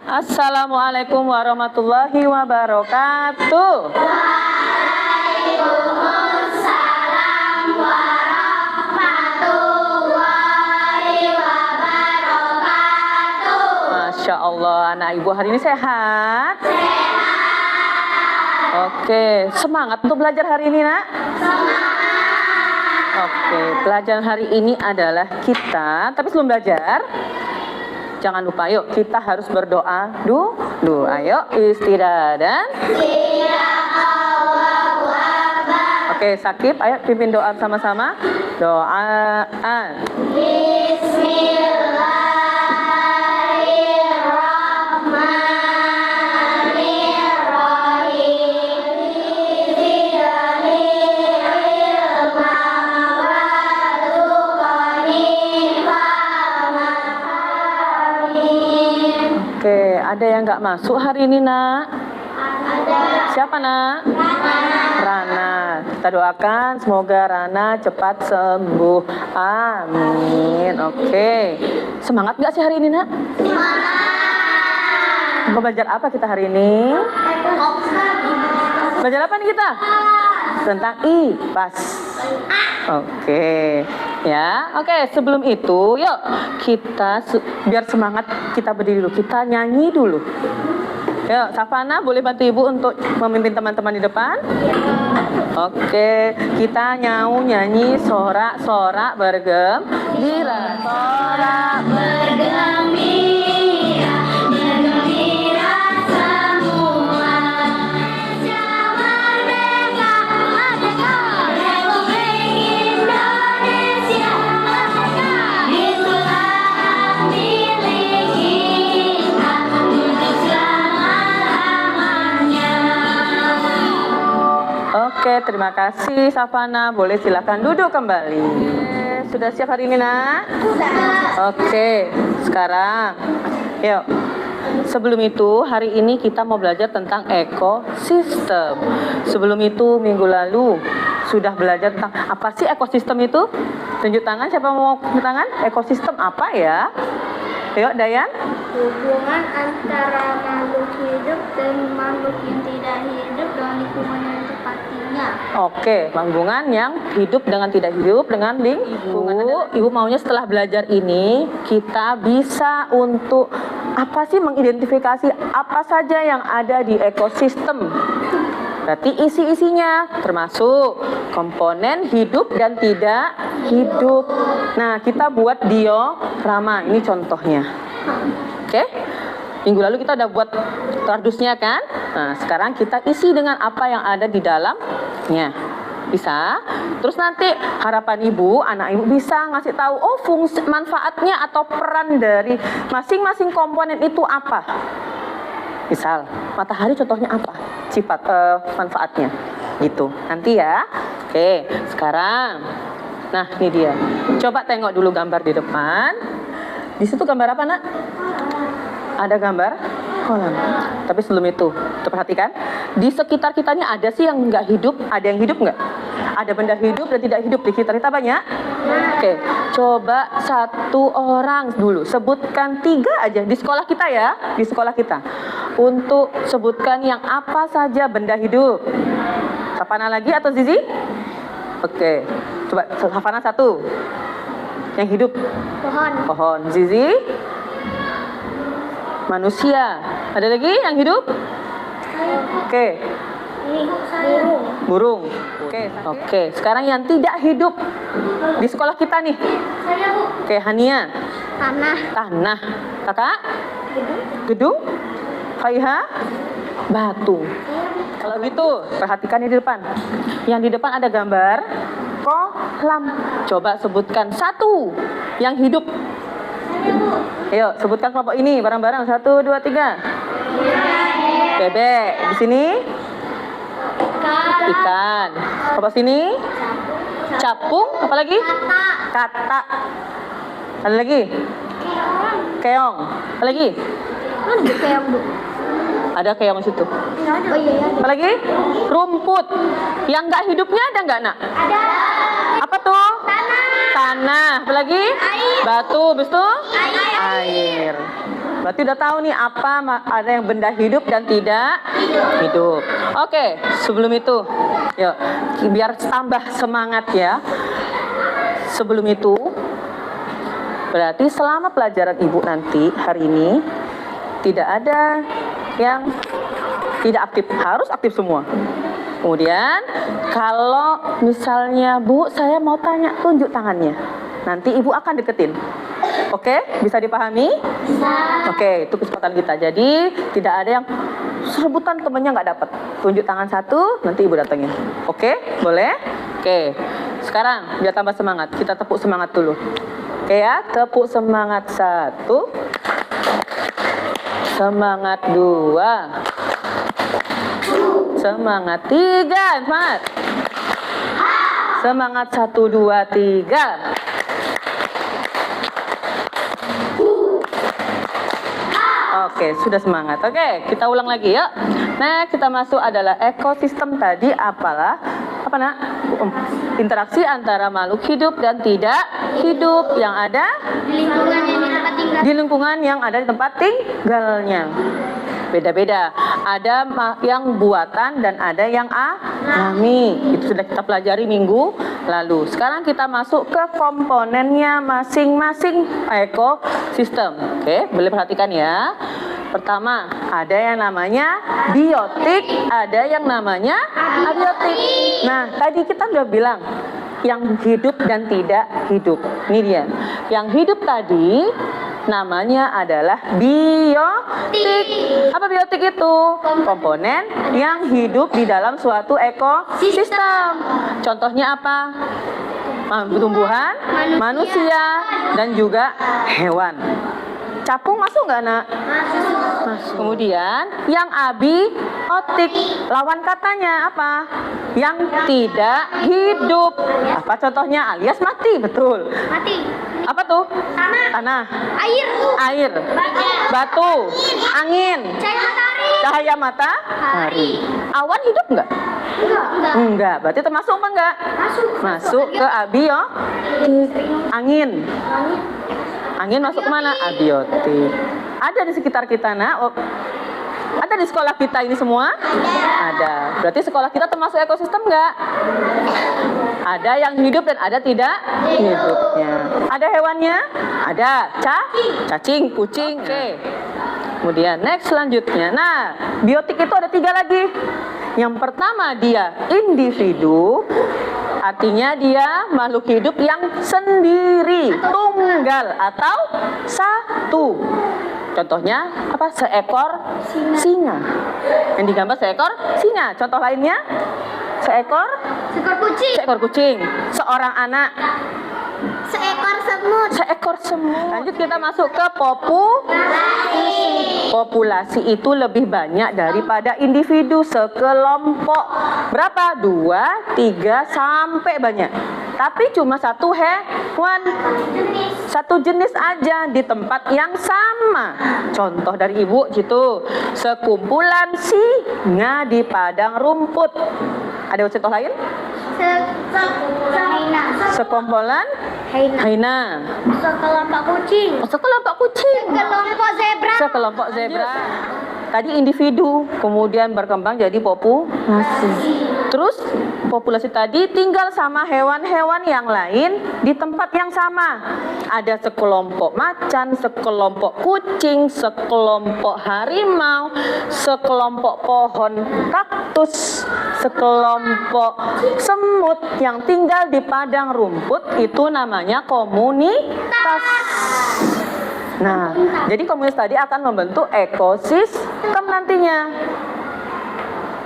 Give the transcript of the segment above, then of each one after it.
Assalamualaikum warahmatullahi wabarakatuh. Waalaikumsalam warahmatullahi wabarakatuh. Masya Allah, anak ibu hari ini sehat? Sehat. Oke, semangat untuk belajar hari ini, nak? Semangat. Oke, pelajaran hari ini adalah kita, tapi sebelum belajar, jangan lupa, yuk kita harus berdoa dulu. Ayo, istirahat dan Oke, Sakib, ayo pimpin doa sama-sama. Doaan. Oke, ada yang nggak masuk hari ini, nak? Ada. Siapa, nak? Rana. Kita doakan semoga Rana cepat sembuh. Amin. Oke. Semangat nggak sih hari ini, nak? Semangat. Mau belajar apa kita hari ini? Belajar apa nih kita? Tentang IPAS. Oke. Ya, oke. Sebelum itu, yuk kita biar semangat kita berdiri dulu. Kita nyanyi dulu. Yuk, Safana boleh bantu ibu untuk memimpin teman-teman di depan? Oke, kita nyanyi sorak-sorak bergembira. Sorak Bergembira, bergembira semua. Merdeka, merdeka, Republik Indonesia merdeka. Itulah hak milik kita untuk selama-lamanya. Oke, terima kasih Safana. Boleh silakan duduk kembali. Sudah siap hari ini, nak? Sudah. Oke, sekarang yuk. Sebelum itu, hari ini kita mau belajar tentang ekosistem. Sebelum itu, minggu lalu sudah belajar tentang apa sih ekosistem itu? Tunjuk tangan, siapa mau tunjuk tangan? Ekosistem apa ya? Yuk, Dayan. Hubungan antara makhluk hidup dan makhluk yang tidak hidup dengan lingkungan yang ditempatinya. Oke, hubungan yang hidup dengan tidak hidup dengan lingkungan. Ibu maunya setelah belajar ini kita bisa untuk apa sih mengidentifikasi apa saja yang ada di ekosistem. Berarti isi-isinya termasuk komponen hidup dan tidak hidup. Nah, kita buat diorama. Ini contohnya. Oke? Minggu lalu kita udah buat kardusnya kan? Nah, sekarang kita isi dengan apa yang ada di dalamnya. Bisa? Terus nanti harapan ibu, anak ibu bisa ngasih tahu, oh fungsi, manfaatnya atau peran dari masing-masing komponen itu apa? Misal, matahari contohnya apa? Sifat manfaatnya. Gitu. Nanti ya. Oke, sekarang. Nah, ini dia. Coba tengok dulu gambar di depan. Di situ gambar apa, nak? Ada gambar kolam. Tapi sebelum itu, perhatikan. Di sekitar kitanya ada sih yang nggak hidup, ada yang hidup nggak? Ada benda hidup dan tidak hidup di sekitar kita banyak? Oke, coba satu orang dulu. Sebutkan 3 aja di sekolah kita ya, di sekolah kita. Untuk sebutkan yang apa saja benda hidup. Safana lagi atau Zizi? Oke, coba Safana 1. Yang hidup? Pohon. Pohon. Zizi? Manusia. Ada lagi yang hidup? Oke. Burung. Oke. Sekarang yang tidak hidup di sekolah kita nih. Saya, Bu. Oke, Hania. Tanah. Kakak? Gedung. Faiha? Batu. Kalau gitu, perhatikan di depan. Yang di depan ada gambar kolam. Coba sebutkan 1 yang hidup. Saya, Bu. Ayo, sebutkan kelompok ini bareng-bareng. 1, 2, 3. Bebek. Di sini ikan. Kelompok sini capung. Apa lagi? Kata. Ada lagi? Keong. Apa lagi? Mana keong, Bu? Ada keong di situ. Oh iya. Apa lagi? Rumput. Yang nggak hidupnya ada nggak, nak? Ada. Apa tuh? Tanah. Tanah. Apa lagi? Air. Batu. Habis itu? Air. Air. Berarti udah tahu nih apa ada yang benda hidup dan tidak hidup. Oke, sebelum itu, yuk biar tambah semangat ya. Sebelum itu, berarti selama pelajaran Ibu nanti hari ini tidak ada yang tidak aktif, harus aktif semua. Kemudian kalau misalnya Bu, saya mau tanya, tunjuk tangannya. Nanti Ibu akan deketin. Oke, bisa dipahami? Bisa. Oke, itu kesempatan kita. Jadi tidak ada yang rebutan temennya nggak dapat. Tunjuk tangan satu, nanti Ibu datengin. Oke, boleh? Oke, sekarang biar tambah semangat, kita tepuk semangat dulu. Oke ya, tepuk semangat 1, semangat 2, semangat 3, semangat. Semangat 1, 2, 3. Oke, sudah semangat. Oke, kita ulang lagi ya. Nah, kita masuk adalah ekosistem tadi apalah? Apa nak? Interaksi antara makhluk hidup dan tidak hidup yang ada Di lingkungan yang di tempat tinggal. di lingkungan yang ada di tempat tinggalnya. Beda-beda. Ada yang buatan dan ada yang alami. Itu sudah kita pelajari minggu lalu. Sekarang kita masuk ke komponennya masing-masing ekosistem. Oke, boleh perhatikan ya. Pertama, ada yang namanya biotik, ada yang namanya abiotik. Nah, tadi kita udah bilang yang hidup dan tidak hidup. Ini dia. Yang hidup tadi namanya adalah biotik. Apa biotik itu? Komponen yang hidup di dalam suatu ekosistem. Contohnya apa? Tumbuhan, manusia, dan juga hewan. Capung masuk nggak nak? Masuk. Kemudian yang abiotik, lawan katanya apa? Yang tidak hidup. Apa contohnya? Alias mati, betul. Mati. Apa tuh? Tanah. Air. Air. Batu. Angin. Cahaya matahari. Cahaya matahari. Awan hidup nggak? Enggak. Enggak. Berarti termasuk apa enggak? Masuk ke abiotik. Angin. Angin masuk kemana? Abiotik. Ada di sekitar kita nak? Oh, ada di sekolah kita ini semua? Ada. Berarti sekolah kita termasuk ekosistem enggak? Ada yang hidup dan ada tidak hidupnya. Ada hewannya? Ada. Cacing, kucing. Oke. Kemudian next selanjutnya. Nah, biotik itu ada 3 lagi. Yang pertama dia individu. Artinya dia makhluk hidup yang sendiri, tunggal atau satu. Contohnya apa? Seekor singa. Yang digambar seekor singa. Contoh lainnya? Seekor kucing. seekor kucing. Seorang anak. Seekor semut. Seekor semut. Lanjut kita masuk ke populasi. Populasi itu lebih banyak daripada individu, sekelompok. Berapa? 2, 3, sampai banyak. Tapi cuma satu hewan. Satu jenis aja di tempat yang sama. Contoh dari Ibu gitu. Sekumpulan singa di padang rumput. Ada contoh lain? Sekumpulan hyena. Sekelompok kucing. Sekelompok kucing. Sekelompok zebra. Sekelompok zebra. Tadi individu, kemudian berkembang jadi populasi. Terus populasi tadi tinggal sama hewan-hewan yang lain di tempat yang sama. Ada sekelompok macan, sekelompok kucing, sekelompok harimau, sekelompok pohon kaktus, sekelompok semut yang tinggal di padang rumput. Itu namanya komunitas. Nah, jadi komunitas tadi akan membentuk ekosistem nantinya.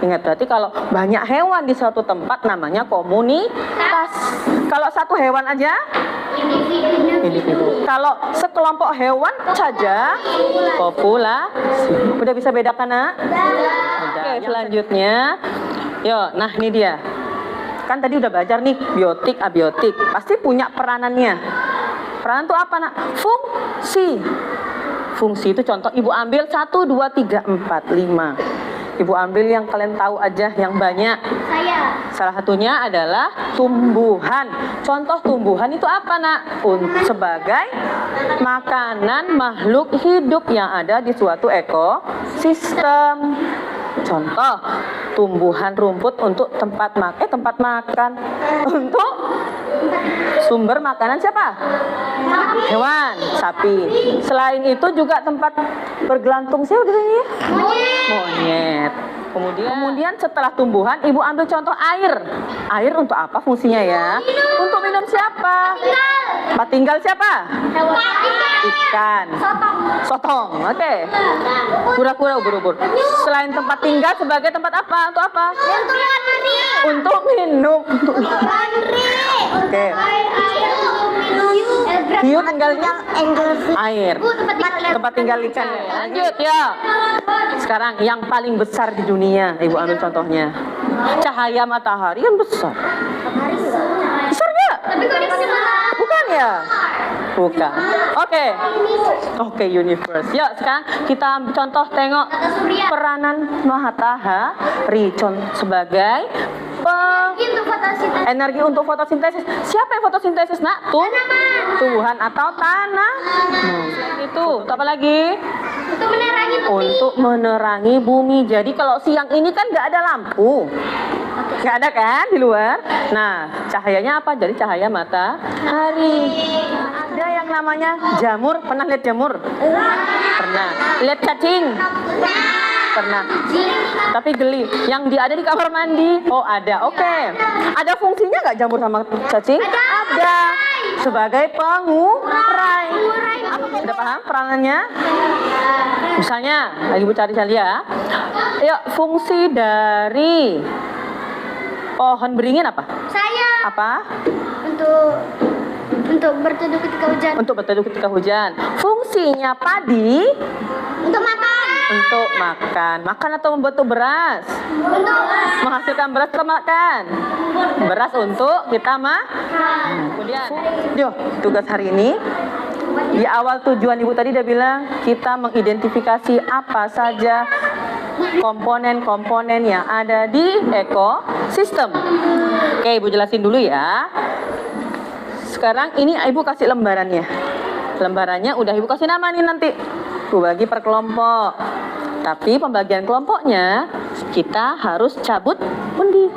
Ingat, berarti kalau banyak hewan di suatu tempat namanya komunitas. Kalau satu hewan aja, individu. Kalau sekelompok hewan saja, populasi. Udah bisa bedakan, nak? Oke, selanjutnya. Yo, nah ini dia. Kan tadi udah belajar nih, biotik, abiotik. Pasti punya peranannya. Peranan itu apa, nak? Fungsi. Fungsi itu contoh Ibu ambil 1, 2, 3, 4, 5. Ibu ambil yang kalian tahu aja, yang banyak. Saya. Salah satunya adalah tumbuhan. Contoh tumbuhan itu apa, Nak? Sebagai makanan makhluk hidup yang ada di suatu ekosistem. Contoh, tumbuhan rumput untuk tempat makan. Untuk sumber makanan siapa? Hewan, sapi. Selain itu juga tempat bergelantung siapa gitu ya? Monyet. Kemudian setelah tumbuhan, Ibu ambil contoh air. Air untuk apa fungsinya ya? Untuk minum siapa? Tempat tinggal siapa? Ikan. Sotong. Oke. Kura-kura, ubur-ubur. Selain tempat tinggal sebagai tempat apa? Untuk apa? Untuk minum. Oke. Hiu tinggal air. Tempat tinggal ikan. Lanjut ya. Sekarang yang paling besar di dunia, Ibu ambil contohnya. Cahaya matahari kan besar. Besar nggak? Bukan ya? Bukan. Oke, universe. Yuk, sekarang kita ambil contoh, tengok peranan matahari sebagai energi untuk fotosintesis. Siapa yang fotosintesis, Nak? Tumbuhan atau tanah. Itu apa lagi? Untuk menerangi bumi. Jadi kalau siang ini kan nggak ada lampu, nggak ada kan di luar. Nah, cahayanya apa? Jadi cahaya matahari. Ada yang namanya jamur. Pernah lihat jamur? Pernah. Lihat cacing? Pernah. Tapi geli. Yang ada di kamar mandi? Oh, ada. Oke. Ada fungsinya nggak jamur sama cacing? Ada. Sebagai pengurai. Sudah paham peranannya? Misalnya, lagi Bu cari ya. Yuk, fungsi dari pohon beringin apa? Saya. Apa? Untuk berteduh ketika hujan. Untuk berteduh ketika hujan. Fungsinya padi? Untuk makan. Untuk makan. Makan atau membentuk beras? Untuk Menghasilkan beras atau makan? Beras untuk kita makan. Kemudian, yuk, tugas hari ini. Di awal tujuan Ibu tadi udah bilang kita mengidentifikasi apa saja komponen-komponen yang ada di ekosistem. Oke, Ibu jelasin dulu ya. Sekarang ini Ibu kasih lembarannya. Lembarannya udah Ibu kasih nama nih nanti. Ibu bagi per kelompok. Tapi pembagian kelompoknya kita harus cabut undi.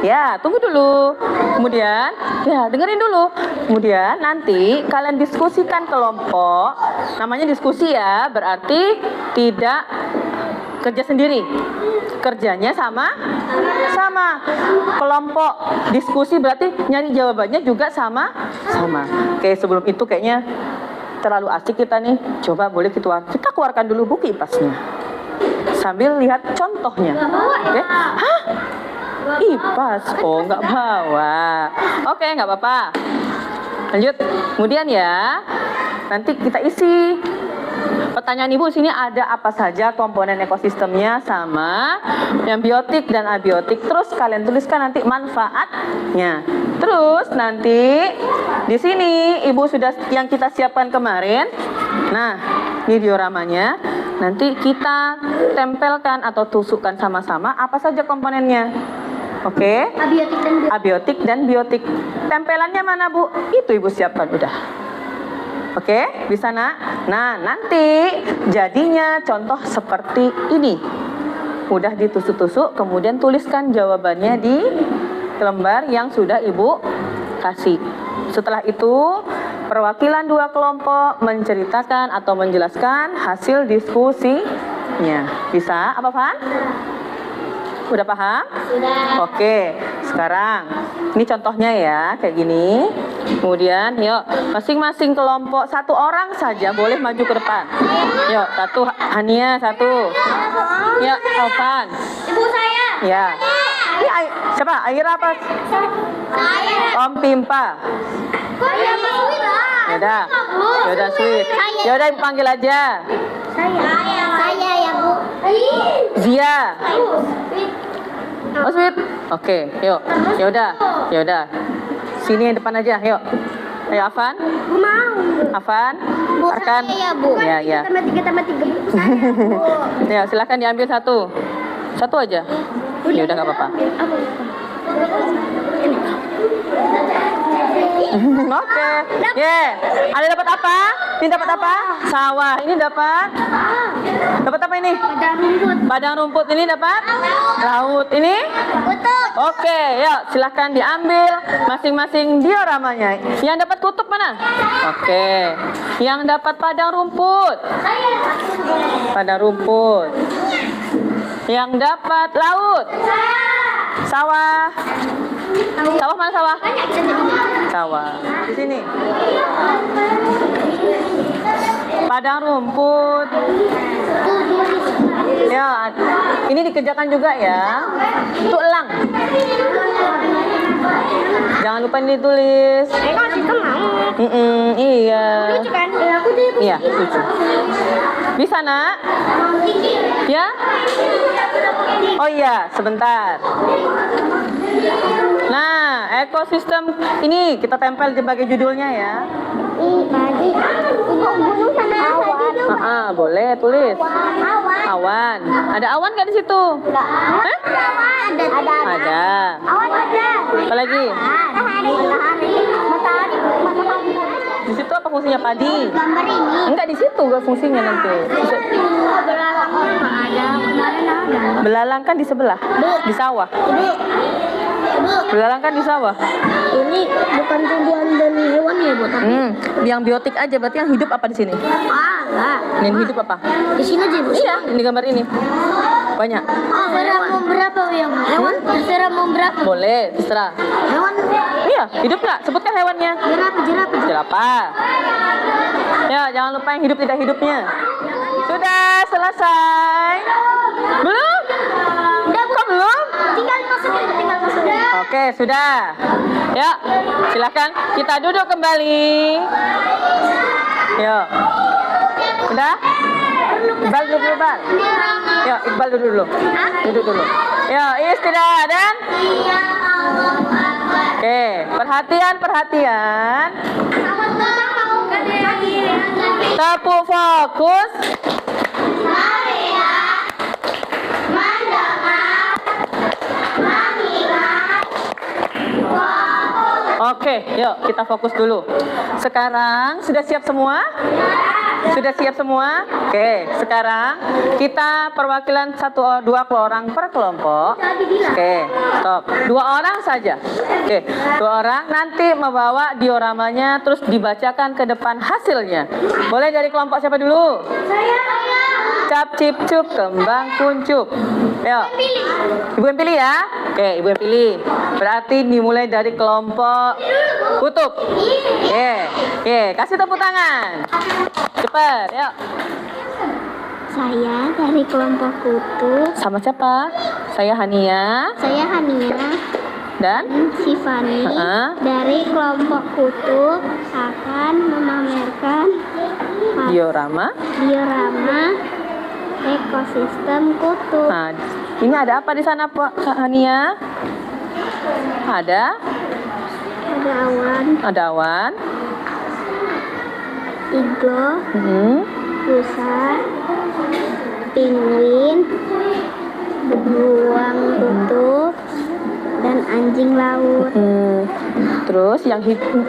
Ya, tunggu dulu. Kemudian, ya dengerin dulu. Kemudian nanti kalian diskusikan kelompok. Namanya diskusi ya, berarti tidak kerja sendiri. Kerjanya sama. Kelompok diskusi berarti nyari jawabannya juga sama. Oke, sebelum itu kayaknya terlalu asik kita nih. Coba boleh kita keluarkan dulu buku IPAS-nya. Sambil lihat contohnya. Oke? Hah? IPAS? Oh, nggak bawa. Oke, nggak apa-apa. Lanjut. Kemudian ya, nanti kita isi. Pertanyaan Ibu sini ada apa saja komponen ekosistemnya sama yang biotik dan abiotik. Terus kalian tuliskan nanti manfaatnya. Terus nanti di sini Ibu sudah yang kita siapkan kemarin. Nah, ini dioramanya. Nanti kita tempelkan atau tusukkan sama-sama apa saja komponennya. Oke? Abiotik dan biotik. Tempelannya mana, Bu? Itu Ibu siapkan udah. Oke, bisa Nak? Nah, nanti jadinya contoh seperti ini. Udah ditusuk-tusuk, kemudian tuliskan jawabannya di lembar yang sudah Ibu kasih. Setelah itu, perwakilan dua kelompok menceritakan atau menjelaskan hasil diskusinya. Bisa? Apa, Fan? Udah paham? Sudah. Oke, sekarang ini contohnya ya, kayak gini. Kemudian, yuk, masing-masing kelompok satu orang saja boleh maju ke depan. Yuk, satu Hania, satu. Yuk, Alvan. Ibu saya. Ya. Ini siapa? Aira apa? Saya. Om Pimpa. Kok ya Mas Wira? Yaudah, yaudah sweet. Yaudah, Ibu panggil aja. Saya ya Bu. Zia. Oh, sweet. Oke, yuk. Yaudah. Sini yang depan aja, yuk. Ayo Afan. Mau. Afan. Bu, Arkan. saya ya, Bu. Ya, ya. Tambah 3 buku saya, Bu. Ya, silakan diambil satu. Satu aja. Ya udah nggak apa-apa. Oke. Ada dapat apa? Ini dapat apa? Sawah. Ini dapat apa ini? Padang rumput. Padang rumput. Ini dapat laut. Ini Kutub. oke. Yuk silahkan diambil masing-masing dioramanya. Yang dapat kutub mana? Oke. Yang dapat padang rumput. Padang rumput. Yang dapat laut. Sawah. Sawah mana sawah? Sawah. Di sini. Padang rumput. Ya, ini dikerjakan juga ya. Itu elang. Jangan lupa ditulis. Iya. Iya, lucu. Bisa nak? Ya? Oh iya, sebentar. Nah, ekosistem ini kita tempel sebagai judulnya ya. Boleh tulis. Awan. Ada awan nggak di situ? Hah? Ada. Apa lagi? Di situ apa fungsinya padi? Gambar ini. Enggak di situ gak fungsinya nanti. Belalangnya nggak ada. Kemarin ada. Belalang kan di sebelah, di sawah. Belalang kan di sawah. Ini bukan tumbuhan dan hewan ya, Bu, tapi Yang biotik aja berarti yang hidup apa di sini? enggak. Yang hidup apa? Di sini aja, Bu. Iya, ini gambar ini. Banyak. Feromon berapa yang hewan? Feromon berapa? Boleh, terserah. Hewan Iya, hidup nggak? Sebutkan hewannya. jerapah. Jerapah. Ya, jangan lupa yang hidup tidak hidupnya. Sudah selesai. Belum? Kok belum? Tinggal masukin. Oke, sudah. Ya, silakan kita duduk kembali. Yuk. Sudah? Iqbal duduk dulu, Bal. Yuk, Iqbal duduk dulu. Duduk dulu. Yuk, istirahat dan oke, perhatian. Tepuk fokus. Oke, yuk kita fokus dulu. Sekarang sudah siap semua? Sudah siap semua? Oke, sekarang kita perwakilan 1-2 orang per kelompok. Oke, stop. 2 orang saja. Oke, 2 orang nanti membawa dioramanya terus dibacakan ke depan hasilnya. Boleh dari kelompok siapa dulu? Cap, cip, cup, kembang, kuncup. Yuk. Ibu yang pilih ya. Oke, ibu yang pilih. Berarti dimulai dari kelompok kutub. Oke, kasih tepuk tangan. Cepat, yuk. Saya dari kelompok kutub. Sama siapa? Saya Hania Saya Hania dan Sifani dari kelompok kutub akan memamerkan diorama. Ekosistem kutub. Nah, ini ada apa di sana, Pak Hania? Ada awan. Iglo, rusa, penguin, beruang kutub, dan anjing laut. Terus yang hidup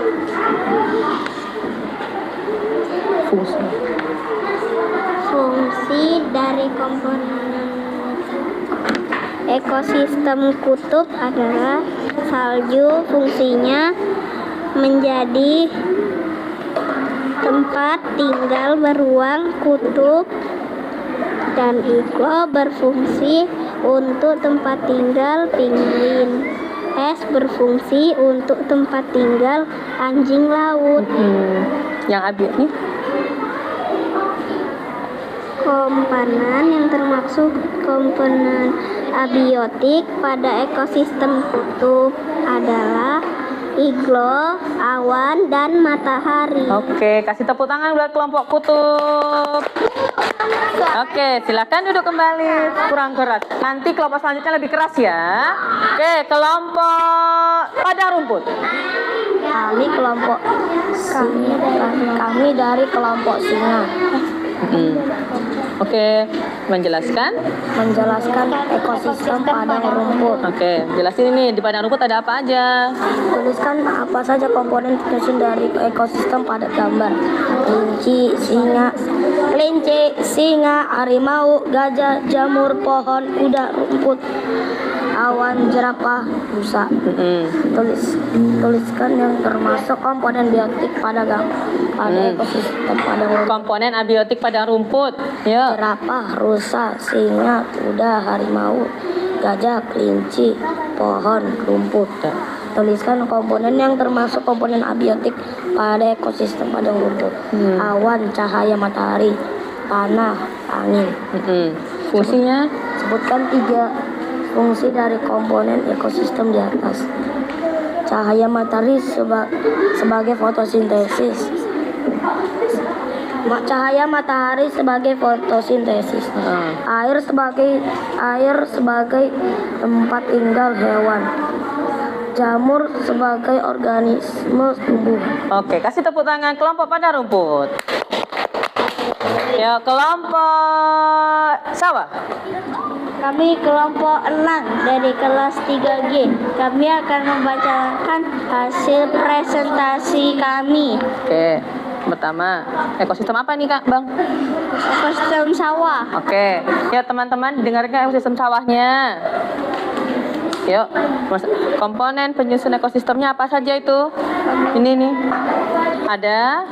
Fungsi dari komponen ekosistem kutub adalah salju fungsinya menjadi tempat tinggal beruang kutub dan iglo berfungsi untuk tempat tinggal penguin. Es berfungsi untuk tempat tinggal anjing laut. Yang abis nih? Komponen yang termasuk komponen abiotik pada ekosistem kutub adalah iglo, awan, dan matahari. Oke, kasih tepuk tangan buat kelompok kutub. Oke, silakan duduk kembali. Kurang keras. Nanti kelompok selanjutnya lebih keras ya. Oke, kelompok padang rumput. Kami dari kelompok singa Oke, menjelaskan. ekosistem padang rumput. Oke, jelasin ini di padang rumput ada apa aja. Tuliskan apa saja komponen tersusun dari ekosistem pada gambar. Kelinci, singa, harimau, gajah, jamur, pohon, kuda, rumput, awan, jerapah, rusa. Tuliskan yang termasuk komponen biotik pada ekosistem padang rumput. Komponen abiotik padang rumput. Yuk. Jerapah, rusa, singa, kuda, harimau, gajah, kelinci, pohon, rumput. Tuliskan komponen yang termasuk komponen abiotik pada ekosistem padang rumput. Awan, cahaya matahari, tanah, angin. Fungsinya? Sebutkan 3 fungsi dari komponen ekosistem di atas. Cahaya matahari sebagai fotosintesis. Cahaya matahari sebagai fotosintesis. Air sebagai tempat tinggal hewan. Jamur sebagai organisme tumbuh. Oke, kasih tepuk tangan kelompok padang rumput. Ya, kelompok sawah. Kami kelompok 6 dari kelas 3G. Kami akan membacakan hasil presentasi kami. Oke, pertama, ekosistem apa nih Kak, Bang? Ekosistem sawah. Oke, ya teman-teman dengarkan ekosistem sawahnya. Yuk, komponen penyusun ekosistemnya apa saja itu? Ini nih, ada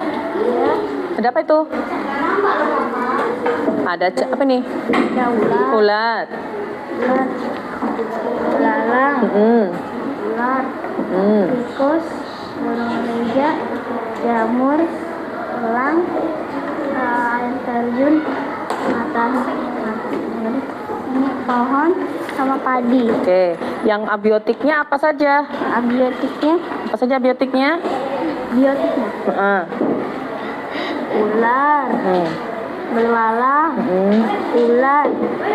apa itu? Ada apa nih? Ada Ulat. belalang, Mm-mm. ular, Mm. tikus, burung meja, jamur, elang, air terjun, pohon, sama padi. Oke, yang abiotiknya apa saja? Abiotiknya, Apa saja abiotiknya? biotiknya, Heeh. ular, belalang, ulat,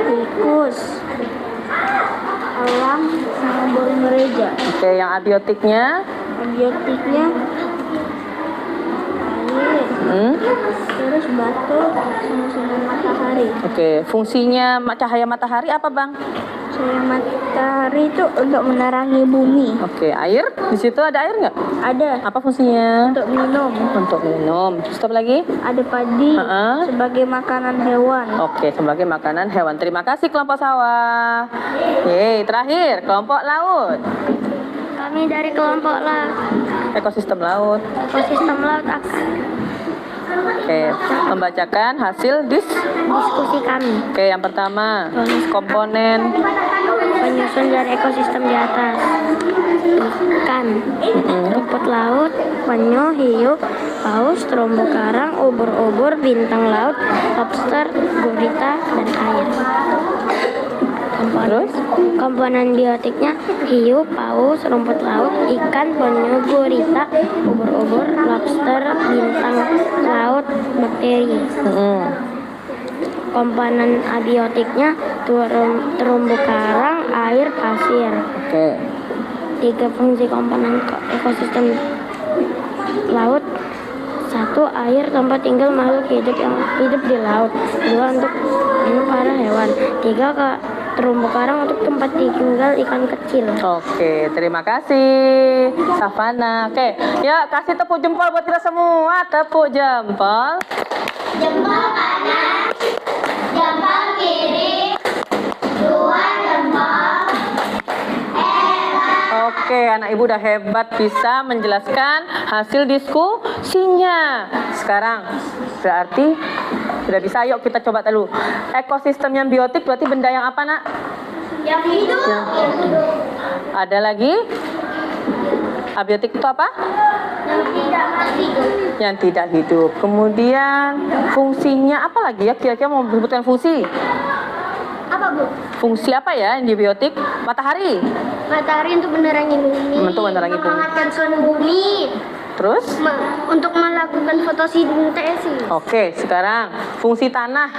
tikus, elang, sama burung gereja. Oke, yang abiotiknya? Abiotiknya air, terus batu, sama sinar matahari. Oke, fungsinya cahaya matahari apa, Bang? Cahaya matahari itu untuk menerangi bumi. Oke, air? Di situ ada air nggak? Ada Apa fungsinya? untuk minum. Untuk minum. Stop lagi. Ada padi sebagai makanan hewan. Oke, sebagai makanan hewan. Terima kasih kelompok sawah. Yeay, terakhir kelompok laut. Kami dari kelompok Ekosistem laut. ekosistem laut akan Oke, membacakan hasil diskusi kami. Oke, yang pertama, komponen. Penyusun dari ekosistem di atas: ikan, rumput laut, penyu, hiu, paus, terumbu karang, ubur-ubur, bintang laut, lobster, gurita, dan air. Terus? Komponen biotiknya hiu, paus, rumput laut, ikan, penyu, gurita, ubur-ubur, lobster, bintang laut, bakteri. Komponen abiotiknya terumbu karang, air, pasir. Oke. 3 fungsi komponen ekosistem laut: 1. Air, tempat tinggal makhluk hidup yang hidup di laut. 2. Untuk minum para hewan. 3. Terumbu karang untuk tempat tinggal ikan kecil. Oke, terima kasih Savana. Oke, ya kasih tepuk jempol buat kita semua. Tepuk jempol. Jempol kanan, jempol kiri, 2 jempol. Oke, anak ibu udah hebat bisa menjelaskan hasil diskusinya. Sekarang berarti sudah bisa. Yuk kita coba dulu. Ekosistem yang biotik berarti benda yang apa, Nak? Yang hidup. Ada lagi? Abiotik itu apa? Yang tidak mati. Yang tidak hidup. Kemudian fungsinya apa lagi ya? Kira-kira mau sebutkan fungsi? Apa, Bu? Fungsi apa ya yang di biotik? Matahari. Matahari untuk menerangi bumi. Untuk menerangi bumi. Menghangatkan suhu bumi. Terus? Untuk melakukan fotosintesis. Oke, sekarang fungsi tanah.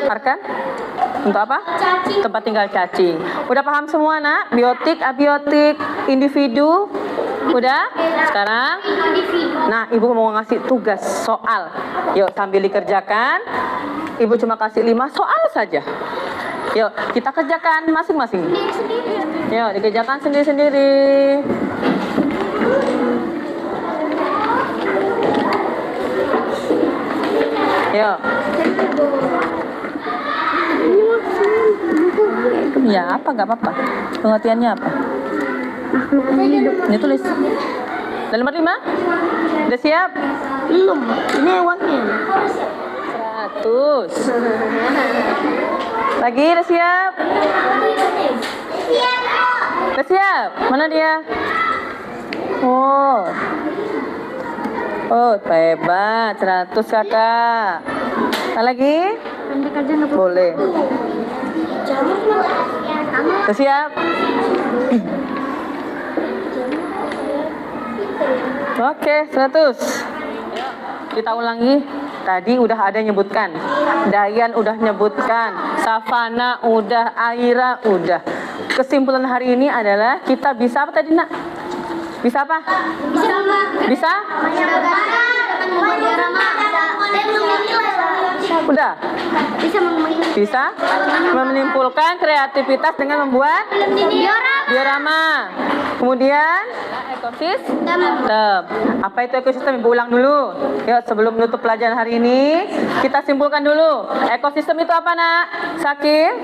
Arkan? Untuk apa? Tempat tinggal cacing. Udah paham semua, Nak? Biotik, abiotik, individu. Udah? Sekarang? Nah, Ibu mau ngasih tugas soal. Yuk, sambil dikerjakan. Ibu cuma kasih 5 soal saja. Yuk, kita kerjakan masing-masing. Yuk, dikerjakan sendiri-sendiri. Yuk. Ya, apa? Gak apa-apa. Pengertiannya apa? Ini tulis. Dan nomor 5? Udah siap? Belum. Ini uangnya. 100. Lagi, udah siap? Udah siap? Mana dia? Oh. Oh, hebat. 100 kakak. Nah, lagi? Boleh. Udah siap? Oke, 100. Kita ulangi. Tadi udah ada nyebutkan. Dayan udah nyebutkan. Savana udah, Aira udah. Kesimpulan hari ini adalah kita bisa apa tadi, Nak? Bisa apa? Bisa? Udah? Bisa? Menyimpulkan kreativitas dengan membuat diorama. Kemudian ekosistem. Apa itu ekosistem? Ibu ulang dulu. Yuk, sebelum menutup pelajaran hari ini, kita simpulkan dulu. Ekosistem itu apa, Nak? Sakif?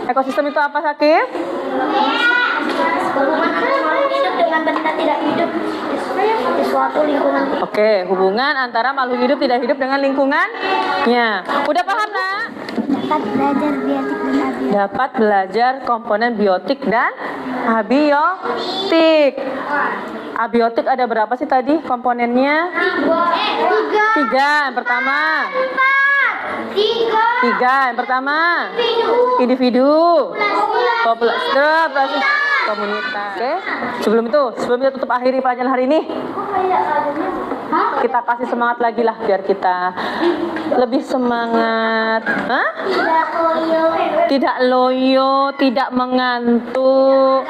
Ekosistem itu apa, Sakif? Dengan benda tidak hidup di suatu lingkungan. Oke, hubungan antara makhluk hidup tidak hidup dengan lingkungannya. Udah paham, Nak? Dapat belajar biotik dan abiotik. Dapat belajar komponen biotik dan abiotik. Abiotik ada berapa sih tadi komponennya? 3. Yang pertama. 3. Yang pertama. Individu. Populasi. Komunitas. Oke. Sebelum kita tutup akhiri pelajaran hari ini. Kita kasih semangat lagi lah biar kita lebih semangat. Hah? Tidak loyo, tidak mengantuk.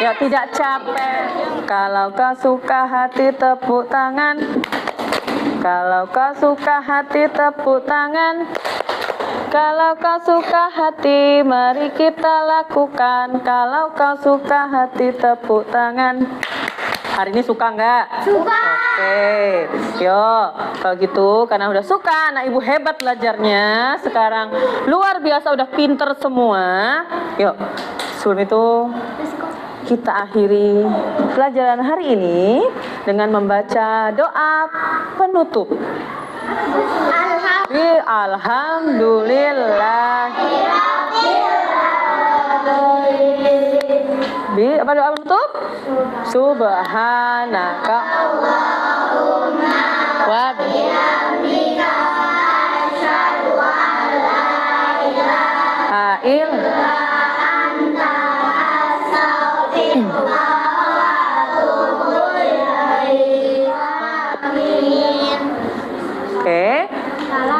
Ya, tidak capek. Kalau kau suka hati tepuk tangan. Kalau kau suka hati tepuk tangan. Kalau kau suka hati, mari kita lakukan. Kalau kau suka hati, tepuk tangan. Hari ini suka nggak? Suka. Oke, yuk. Kalau gitu, karena udah suka, anak ibu hebat belajarnya. Sekarang luar biasa, udah pinter semua. Yuk, sebelum itu kita akhiri pelajaran hari ini dengan membaca doa penutup. Alhamdulillah. Apa doa penutup? Subhanaka wa bihamdika asyhadu an la ilaha illa anta astaghfiruka wa atubu ilaik. Amin. Oke.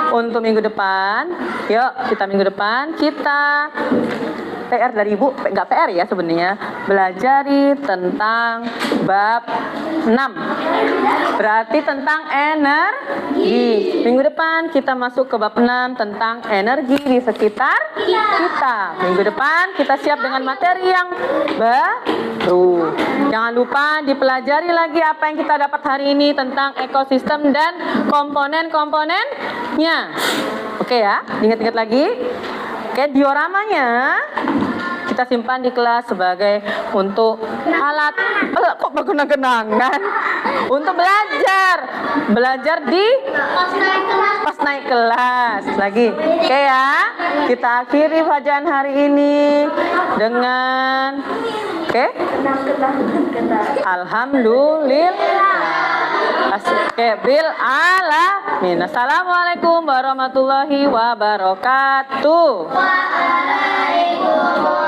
Untuk minggu depan, yuk kita minggu depan kita PR dari Ibu, nggak PR ya sebenarnya, belajari tentang bab 6. Berarti tentang energi. Minggu depan kita masuk ke bab 6 tentang energi di sekitar kita. Minggu depan kita siap dengan materi yang baru. Jangan lupa dipelajari lagi apa yang kita dapat hari ini tentang ekosistem dan komponen-komponennya. Oke ya, ingat-ingat lagi. Oke, dioramanya kita simpan di kelas sebagai untuk alat kok kenang-kenangan untuk belajar di pas naik kelas lagi. Oke ya, kita akhiri pelajaran hari ini dengan alhamdulillah. Oke, bil alamin. Assalamualaikum warahmatullahi wabarakatuh. Waalaikumsalam